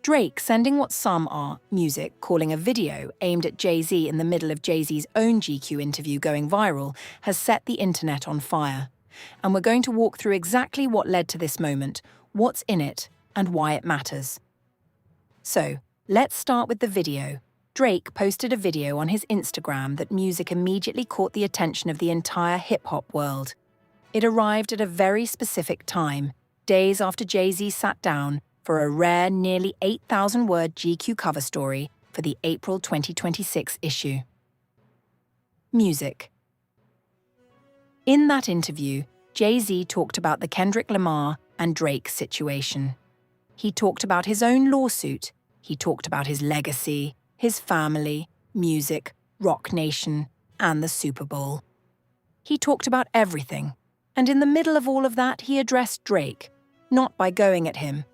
Drake sending what some are, music, calling a video aimed at Jay-Z in the middle of Jay-Z's own GQ interview going viral has set the internet on fire. And we're going to walk through exactly what led to this moment, what's in it, and why it matters. So, let's start with the video. Drake posted a video on his Instagram that music immediately caught the attention of the entire hip-hop world. It arrived at a very specific time, days after Jay-Z sat down for a rare, nearly 8,000-word GQ cover story for the April 2026 issue. Music. In that interview, Jay-Z talked about the Kendrick Lamar and Drake situation. He talked about his own lawsuit, he talked about his legacy, his family, music, Rock Nation, and the Super Bowl. He talked about everything, and in the middle of all of that, he addressed Drake, not by going at him,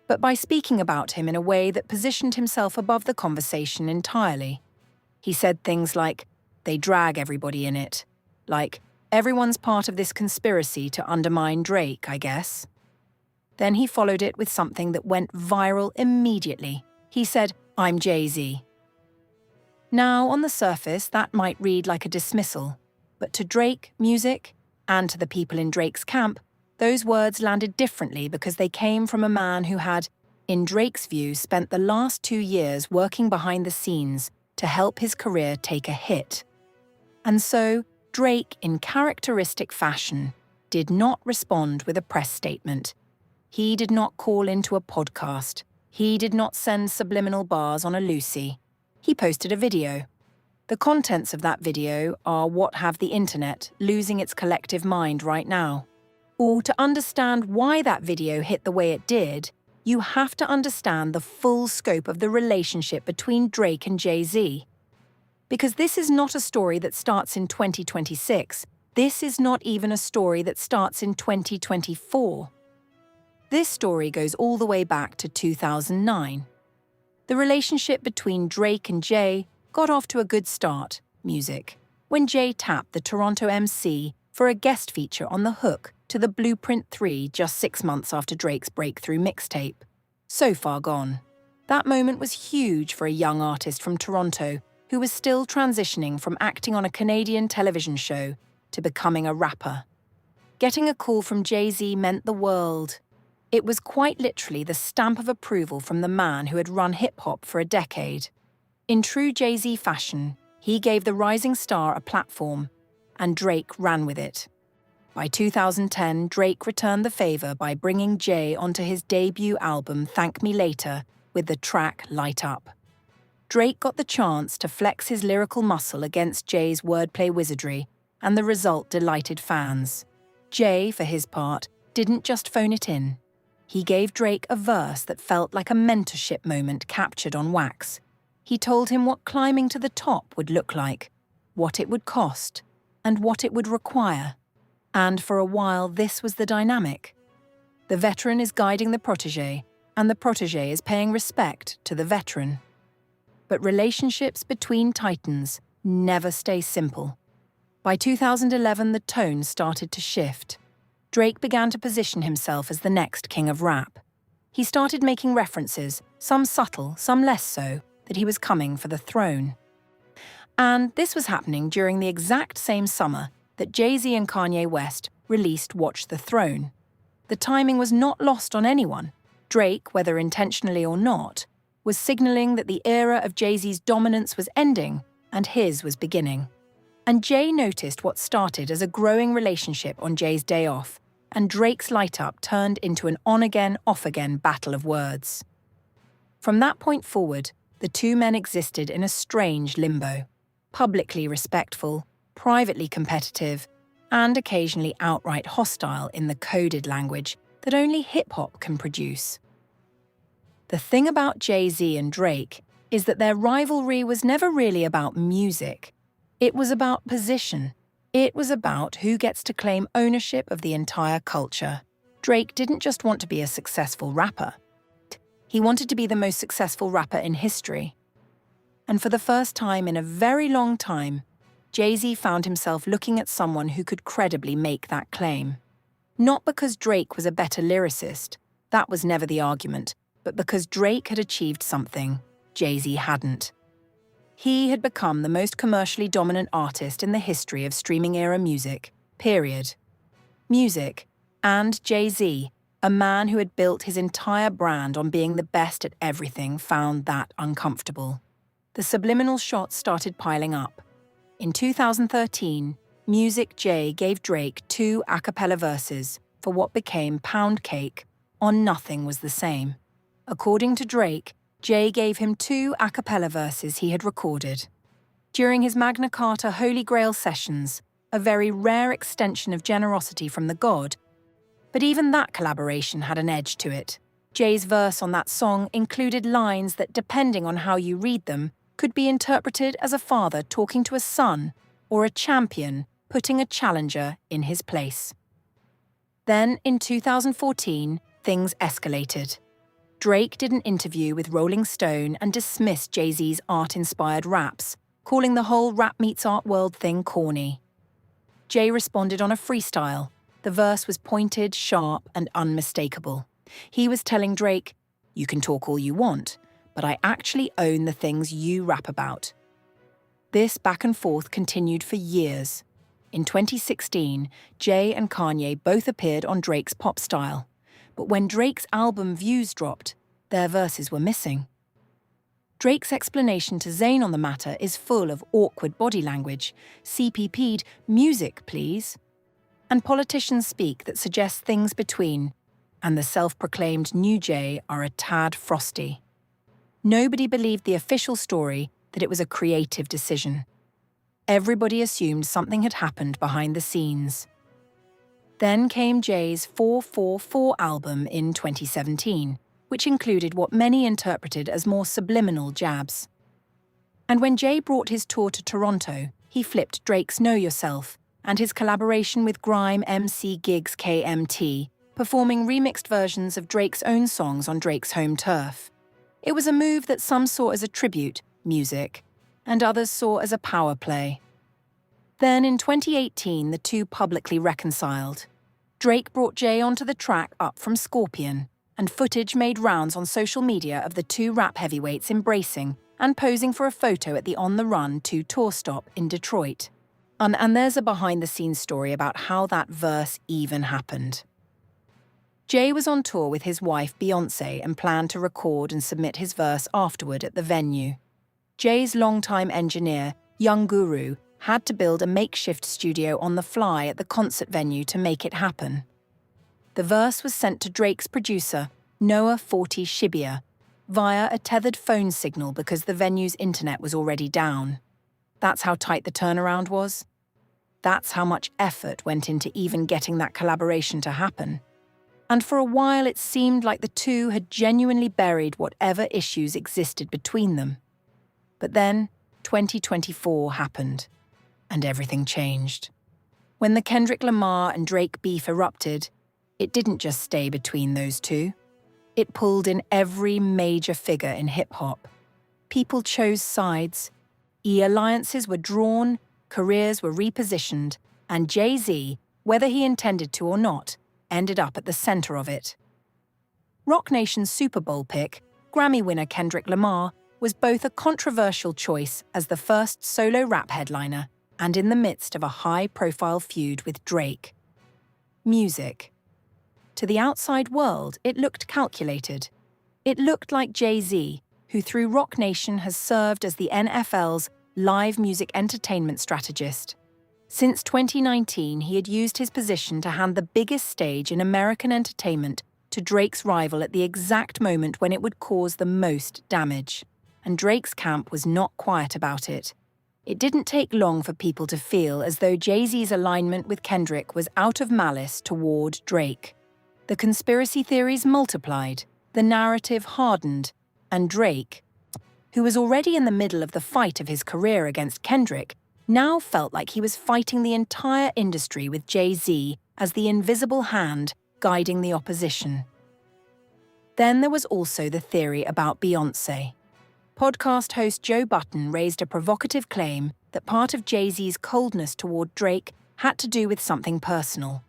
but by speaking about him in a way that positioned himself above the conversation entirely. He said things like, "They drag everybody in it," like, "Everyone's part of this conspiracy to undermine Drake, I guess." Then he followed it with something that went viral immediately. He said, "I'm Jay-Z." Now, on the surface, that might read like a dismissal, but to Drake, music, and to the people in Drake's camp, those words landed differently because they came from a man who had, in Drake's view, spent the last 2 years working behind the scenes to help his career take a hit. And so, Drake, in characteristic fashion, did not respond with a press statement. He did not call into a podcast. He did not send subliminal bars on a Lucy. He posted a video. The contents of that video are what have the internet losing its collective mind right now. Or to understand why that video hit the way it did, you have to understand the full scope of the relationship between Drake and Jay-Z. Because this is not a story that starts in 2026. This is not even a story that starts in 2024. This story goes all the way back to 2009. The relationship between Drake and Jay got off to a good start, music, when Jay tapped the Toronto MC for a guest feature on the hook to the Blueprint 3 just 6 months after Drake's breakthrough mixtape. So Far Gone. That moment was huge for a young artist from Toronto who was still transitioning from acting on a Canadian television show to becoming a rapper. Getting a call from Jay-Z meant the world. It was quite literally the stamp of approval from the man who had run hip-hop for a decade. In true Jay-Z fashion, he gave the rising star a platform, and Drake ran with it. By 2010, Drake returned the favor by bringing Jay onto his debut album Thank Me Later with the track Light Up. Drake got the chance to flex his lyrical muscle against Jay's wordplay wizardry, and the result delighted fans. Jay, for his part, didn't just phone it in. He gave Drake a verse that felt like a mentorship moment captured on wax. He told him what climbing to the top would look like, what it would cost, and what it would require. And for a while, this was the dynamic. The veteran is guiding the protégé, and the protégé is paying respect to the veteran. But relationships between titans never stay simple. By 2011, the tone started to shift. Drake began to position himself as the next king of rap. He started making references, some subtle, some less so, that he was coming for the throne. And this was happening during the exact same summer that Jay-Z and Kanye West released Watch the Throne. The timing was not lost on anyone. Drake, whether intentionally or not, was signaling that the era of Jay-Z's dominance was ending and his was beginning. And Jay noticed what started as a growing relationship on Jay's day off, and Drake's Light Up turned into an on-again, off-again battle of words. From that point forward, the two men existed in a strange limbo, publicly respectful, privately competitive, and occasionally outright hostile in the coded language that only hip-hop can produce. The thing about Jay-Z and Drake is that their rivalry was never really about music. It was about position. It was about who gets to claim ownership of the entire culture. Drake didn't just want to be a successful rapper. He wanted to be the most successful rapper in history. And for the first time in a very long time, Jay-Z found himself looking at someone who could credibly make that claim. Not because Drake was a better lyricist, that was never the argument, but because Drake had achieved something Jay-Z hadn't. He had become the most commercially dominant artist in the history of streaming-era music, period. Music, and Jay-Z, a man who had built his entire brand on being the best at everything, found that uncomfortable. The subliminal shots started piling up. In 2013, Music Jay gave Drake 2 a cappella verses for what became Pound Cake on Nothing Was the Same. According to Drake, Jay gave him 2 a cappella verses he had recorded. During his Magna Carta Holy Grail sessions, a very rare extension of generosity from the god, but even that collaboration had an edge to it. Jay's verse on that song included lines that, depending on how you read them, could be interpreted as a father talking to a son or a champion putting a challenger in his place. Then, in 2014, things escalated. Drake did an interview with Rolling Stone and dismissed Jay-Z's art-inspired raps, calling the whole rap meets art world thing corny. Jay responded on a freestyle. The verse was pointed, sharp, and unmistakable. He was telling Drake, "You can talk all you want, but I actually own the things you rap about." This back and forth continued for years. In 2016, Jay and Kanye both appeared on Drake's Pop Style, but when Drake's album Views dropped, their verses were missing. Drake's explanation to Zayn on the matter is full of awkward body language, CPP'd "music, please," and politicians speak that suggests things between, and the self-proclaimed new Jay are a tad frosty. Nobody believed the official story that it was a creative decision. Everybody assumed something had happened behind the scenes. Then came Jay's 444 album in 2017, which included what many interpreted as more subliminal jabs. And when Jay brought his tour to Toronto, he flipped Drake's Know Yourself and his collaboration with grime MC Gigs KMT, performing remixed versions of Drake's own songs on Drake's home turf. It was a move that some saw as a tribute, music, and others saw as a power play. Then in 2018, the two publicly reconciled. Drake brought Jay onto the track Up from Scorpion, and footage made rounds on social media of the two rap heavyweights embracing and posing for a photo at the On the Run 2 tour stop in Detroit. And there's a behind-the-scenes story about how that verse even happened. Jay was on tour with his wife Beyoncé and planned to record and submit his verse afterward at the venue. Jay's longtime engineer, Young Guru, had to build a makeshift studio on the fly at the concert venue to make it happen. The verse was sent to Drake's producer, Noah 40 Shibia, via a tethered phone signal because the venue's internet was already down. That's how tight the turnaround was. That's how much effort went into even getting that collaboration to happen. And for a while it seemed like the two had genuinely buried whatever issues existed between them. But then 2024 happened, and everything changed. When the Kendrick Lamar and Drake beef erupted, it didn't just stay between those two. It pulled in every major figure in hip-hop. People chose sides. Alliances were drawn, careers were repositioned, and Jay-Z, whether he intended to or not, ended up at the center of it. Roc Nation's Super Bowl pick, Grammy winner Kendrick Lamar, was both a controversial choice as the first solo rap headliner and in the midst of a high-profile feud with Drake. Music. To the outside world, it looked calculated. It looked like Jay-Z, who through Roc Nation has served as the NFL's live music entertainment strategist. Since 2019, he had used his position to hand the biggest stage in American entertainment to Drake's rival at the exact moment when it would cause the most damage. And Drake's camp was not quiet about it. It didn't take long for people to feel as though Jay-Z's alignment with Kendrick was out of malice toward Drake. The conspiracy theories multiplied, the narrative hardened, and Drake, who was already in the middle of the fight of his career against Kendrick, now felt like he was fighting the entire industry with Jay-Z as the invisible hand guiding the opposition. Then there was also the theory about Beyoncé. Podcast host Joe Budden raised a provocative claim that part of Jay-Z's coldness toward Drake had to do with something personal.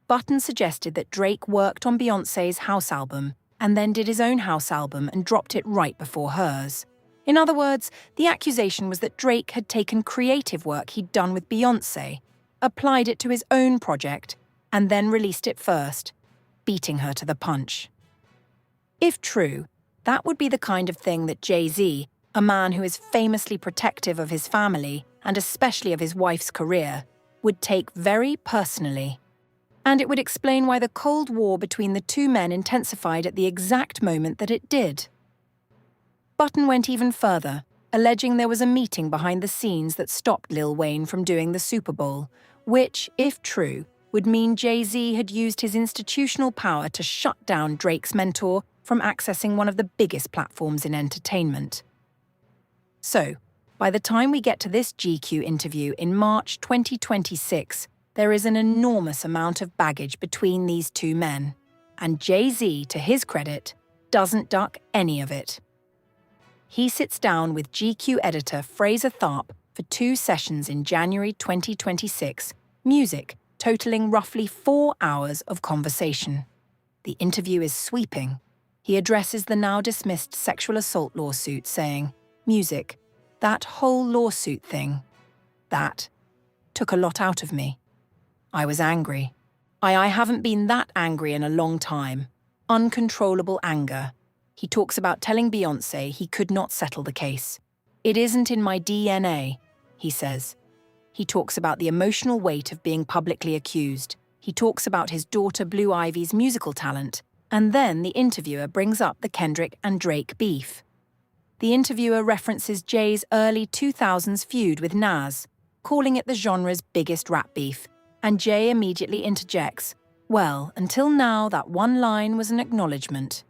Budden suggested that Drake worked on Beyoncé's house album and then did his own house album and dropped it right before hers. In other words, the accusation was that Drake had taken creative work he'd done with Beyoncé, applied it to his own project, and then released it first, beating her to the punch. If true, that would be the kind of thing that Jay-Z, a man who is famously protective of his family and especially of his wife's career, would take very personally. And it would explain why the Cold War between the two men intensified at the exact moment that it did. Button went even further, alleging there was a meeting behind the scenes that stopped Lil Wayne from doing the Super Bowl, which, if true, would mean Jay-Z had used his institutional power to shut down Drake's mentor from accessing one of the biggest platforms in entertainment. So, by the time we get to this GQ interview in March 2026, there is an enormous amount of baggage between these two men, and Jay-Z, to his credit, doesn't duck any of it. He sits down with GQ editor Fraser Tharp for 2 sessions in January 2026, music totaling roughly 4 hours of conversation. The interview is sweeping. He addresses the now dismissed sexual assault lawsuit, saying, "Music, that whole lawsuit thing, that took a lot out of me. I was angry. I haven't been that angry in a long time. Uncontrollable anger." He talks about telling Beyoncé he could not settle the case. "It isn't in my DNA," he says. He talks about the emotional weight of being publicly accused. He talks about his daughter Blue Ivy's musical talent, and then the interviewer brings up the Kendrick and Drake beef. The interviewer references Jay's early 2000s feud with Nas, calling it the genre's biggest rap beef, and Jay immediately interjects, "Well, until now that one line was an acknowledgement."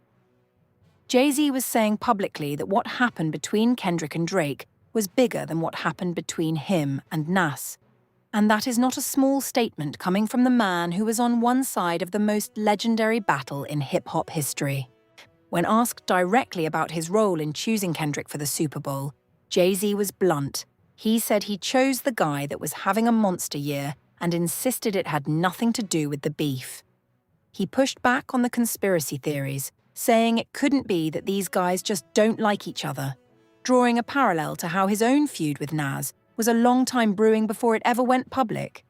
Jay-Z was saying publicly that what happened between Kendrick and Drake was bigger than what happened between him and Nas. And that is not a small statement coming from the man who was on one side of the most legendary battle in hip-hop history. When asked directly about his role in choosing Kendrick for the Super Bowl, Jay-Z was blunt. He said he chose the guy that was having a monster year and insisted it had nothing to do with the beef. He pushed back on the conspiracy theories, saying it couldn't be that these guys just don't like each other, drawing a parallel to how his own feud with Nas was a long time brewing before it ever went public.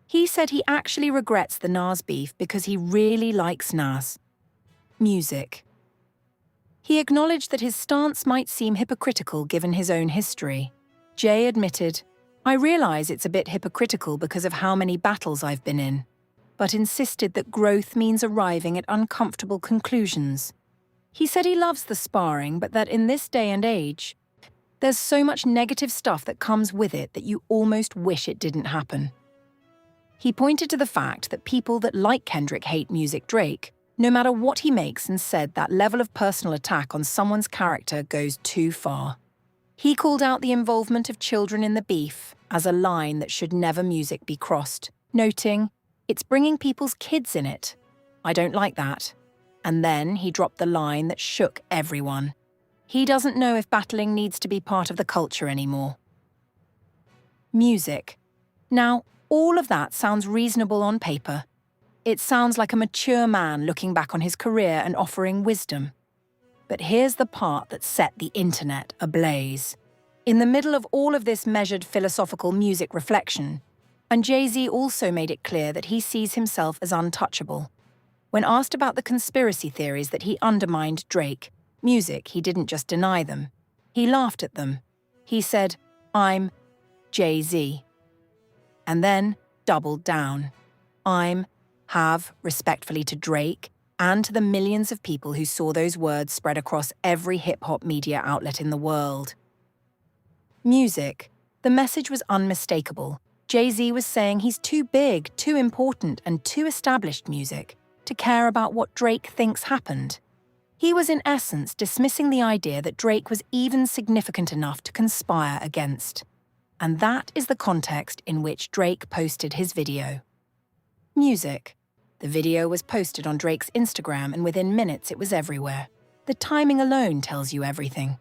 He said he actually regrets the Nas beef because he really likes Nas. Music. He acknowledged that his stance might seem hypocritical given his own history. Jay admitted, "I realize it's a bit hypocritical because of how many battles I've been in," but insisted that growth means arriving at uncomfortable conclusions. He said he loves the sparring, but that in this day and age, there's so much negative stuff that comes with it that you almost wish it didn't happen. He pointed to the fact that people that like Kendrick hate music Drake, no matter what he makes, and said that level of personal attack on someone's character goes too far. He called out the involvement of children in the beef as a line that should never music be crossed, noting, "It's bringing people's kids in it. I don't like that." And then he dropped the line that shook everyone. He doesn't know if battling needs to be part of the culture anymore. Music. Now, all of that sounds reasonable on paper. It sounds like a mature man looking back on his career and offering wisdom. But here's the part that set the internet ablaze. In the middle of all of this measured philosophical music reflection, and Jay-Z also made it clear that he sees himself as untouchable. When asked about the conspiracy theories that he undermined Drake, Music, he didn't just deny them. He laughed at them. He said, "I'm Jay-Z." And then doubled down. Have respectfully to Drake and to the millions of people who saw those words spread across every hip-hop media outlet in the world. Music. The message was unmistakable. Jay-Z was saying he's too big, too important, and too established music to care about what Drake thinks happened. He was in essence dismissing the idea that Drake was even significant enough to conspire against. And that is the context in which Drake posted his video. Music. The video was posted on Drake's Instagram, and within minutes it was everywhere. The timing alone tells you everything.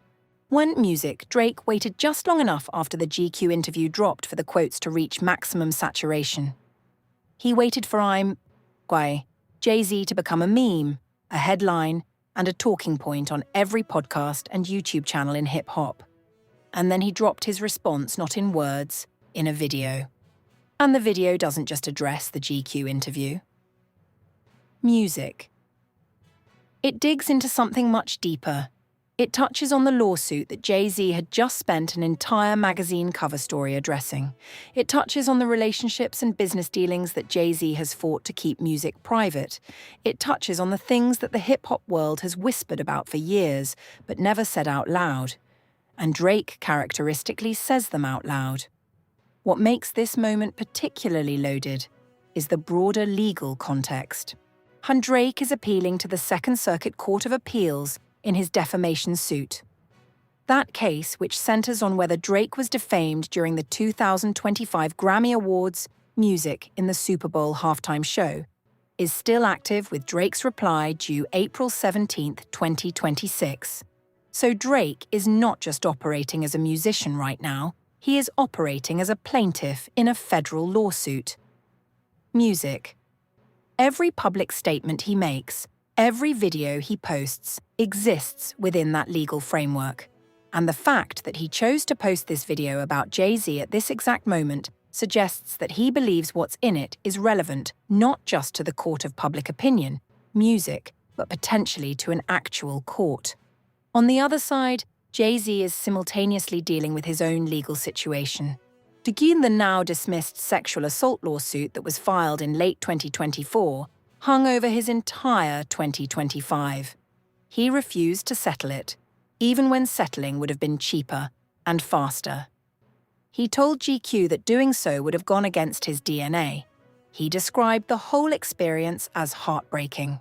When Music, Drake waited just long enough after the GQ interview dropped for the quotes to reach maximum saturation. He waited for Jay-Z to become a meme, a headline, and a talking point on every podcast and YouTube channel in hip-hop. And then he dropped his response not in words, in a video. And the video doesn't just address the GQ interview. Music. It digs into something much deeper. It touches on the lawsuit that Jay-Z had just spent an entire magazine cover story addressing. It touches on the relationships and business dealings that Jay-Z has fought to keep music private. It touches on the things that the hip-hop world has whispered about for years, but never said out loud. And Drake characteristically says them out loud. What makes this moment particularly loaded is the broader legal context. Drake is appealing to the Second Circuit Court of Appeals in his defamation suit. That case, which centers on whether Drake was defamed during the 2025 Grammy Awards music in the Super Bowl halftime show, is still active with Drake's reply due April 17, 2026. So Drake is not just operating as a musician right now, he is operating as a plaintiff in a federal lawsuit. Music. Every public statement he makes, every video he posts, exists within that legal framework. And the fact that he chose to post this video about Jay-Z at this exact moment suggests that he believes what's in it is relevant not just to the court of public opinion, music, but potentially to an actual court. On the other side, Jay-Z is simultaneously dealing with his own legal situation. Begin the now-dismissed sexual assault lawsuit that was filed in late 2024 hung over his entire 2025. He refused to settle it, even when settling would have been cheaper and faster. He told GQ that doing so would have gone against his DNA. He described the whole experience as heartbreaking.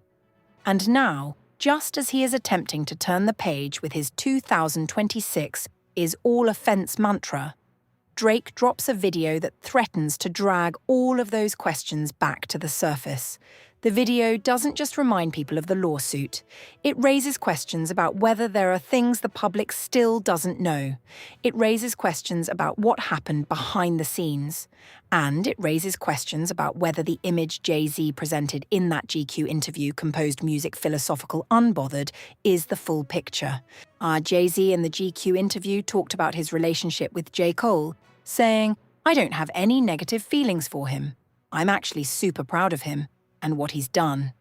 And now, just as he is attempting to turn the page with his 2026 is all offense mantra, Drake drops a video that threatens to drag all of those questions back to the surface. The video doesn't just remind people of the lawsuit. It raises questions about whether there are things the public still doesn't know. It raises questions about what happened behind the scenes. And it raises questions about whether the image Jay-Z presented in that GQ interview composed music philosophical unbothered is the full picture. Jay-Z in the GQ interview talked about his relationship with J. Cole, saying, "I don't have any negative feelings for him. I'm actually super proud of him and what he's done."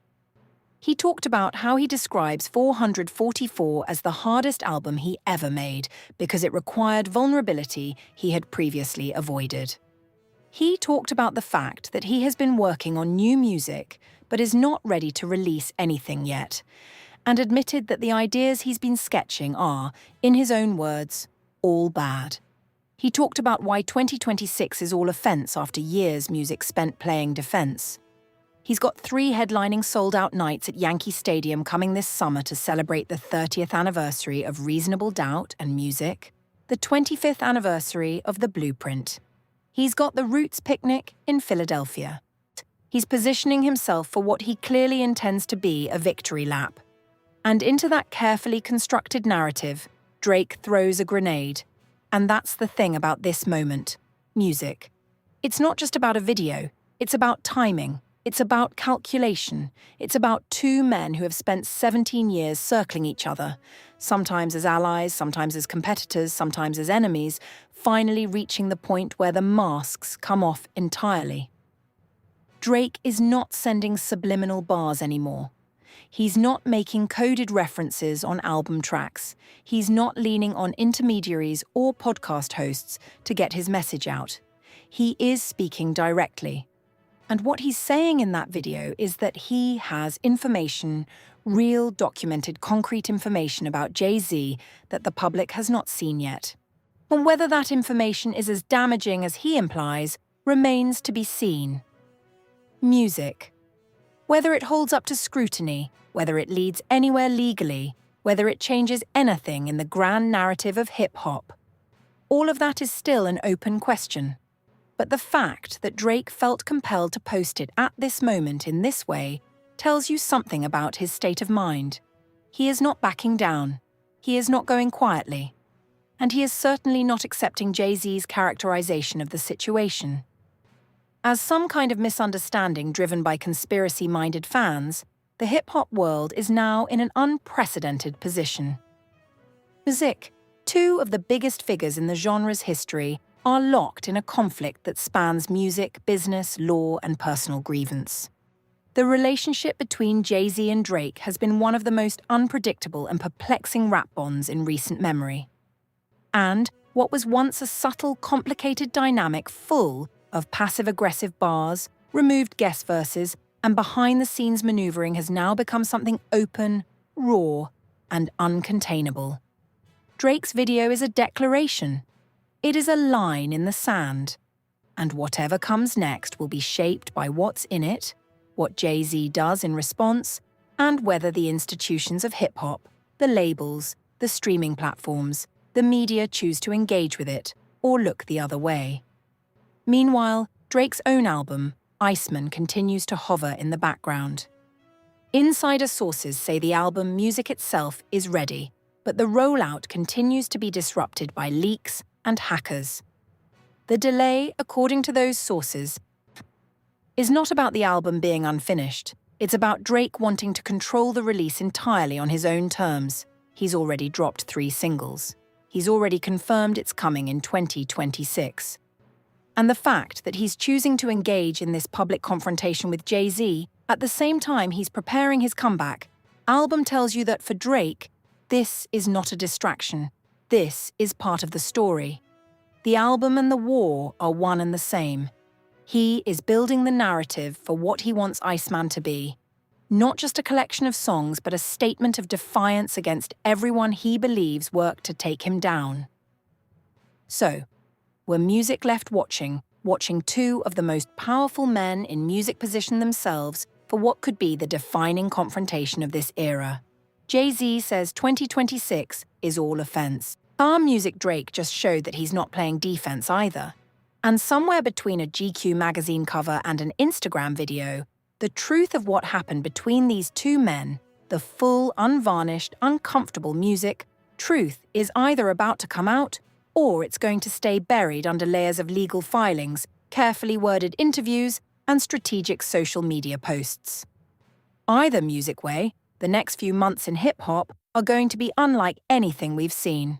He talked about how he describes 444 as the hardest album he ever made because it required vulnerability he had previously avoided. He talked about the fact that he has been working on new music but is not ready to release anything yet, and admitted that the ideas he's been sketching are, in his own words, all bad. He talked about why 2026 is all offense after years music spent playing defense. He's got 3 headlining sold-out nights at Yankee Stadium coming this summer to celebrate the 30th anniversary of Reasonable Doubt and Music, the 25th anniversary of The Blueprint. He's got the Roots Picnic in Philadelphia. He's positioning himself for what he clearly intends to be a victory lap. And into that carefully constructed narrative, Drake throws a grenade. And that's the thing about this moment, music. It's not just about a video, it's about timing. It's about calculation. It's about 2 men who have spent 17 years circling each other, sometimes as allies, sometimes as competitors, sometimes as enemies, finally reaching the point where the masks come off entirely. Drake is not sending subliminal bars anymore. He's not making coded references on album tracks. He's not leaning on intermediaries or podcast hosts to get his message out. He is speaking directly. And what he's saying in that video is that he has information, real, documented, concrete information about Jay-Z that the public has not seen yet. And whether that information is as damaging as he implies remains to be seen. Music. Whether it holds up to scrutiny, whether it leads anywhere legally, whether it changes anything in the grand narrative of hip-hop, all of that is still an open question. But the fact that Drake felt compelled to post it at this moment in this way tells you something about his state of mind. He is not backing down. He is not going quietly. And he is certainly not accepting Jay-Z's characterization of the situation. As some kind of misunderstanding driven by conspiracy-minded fans, the hip-hop world is now in an unprecedented position. Music, two of the biggest figures in the genre's history, are locked in a conflict that spans music, business, law, and personal grievance. The relationship between Jay-Z and Drake has been one of the most unpredictable and perplexing rap bonds in recent memory. And what was once a subtle, complicated dynamic full of passive-aggressive bars, removed guest verses, and behind-the-scenes maneuvering has now become something open, raw, and uncontainable. Drake's video is a declaration. It is a line in the sand. And whatever comes next will be shaped by what's in it, what Jay-Z does in response, and whether the institutions of hip-hop, the labels, the streaming platforms, the media choose to engage with it or look the other way. Meanwhile, Drake's own album, Iceman, continues to hover in the background. Insider sources say the album music itself is ready, but the rollout continues to be disrupted by leaks and hackers. The delay, according to those sources, is not about the album being unfinished. It's about Drake wanting to control the release entirely on his own terms. He's already dropped 3 singles. He's already confirmed it's coming in 2026. And the fact that he's choosing to engage in this public confrontation with Jay-Z at the same time he's preparing his comeback album tells you that for Drake, this is not a distraction. This is part of the story. The album and the war are one and the same. He is building the narrative for what he wants Iceman to be. Not just a collection of songs, but a statement of defiance against everyone he believes worked to take him down. So, were music left watching two of the most powerful men in music position themselves for what could be the defining confrontation of this era. Jay-Z says 2026 is all offense. Calm music Drake just showed that he's not playing defense either. And somewhere between a GQ magazine cover and an Instagram video, the truth of what happened between these two men, the full, unvarnished, uncomfortable music, truth is either about to come out or it's going to stay buried under layers of legal filings, carefully worded interviews, and strategic social media posts. Either music way, the next few months in hip-hop are going to be unlike anything we've seen.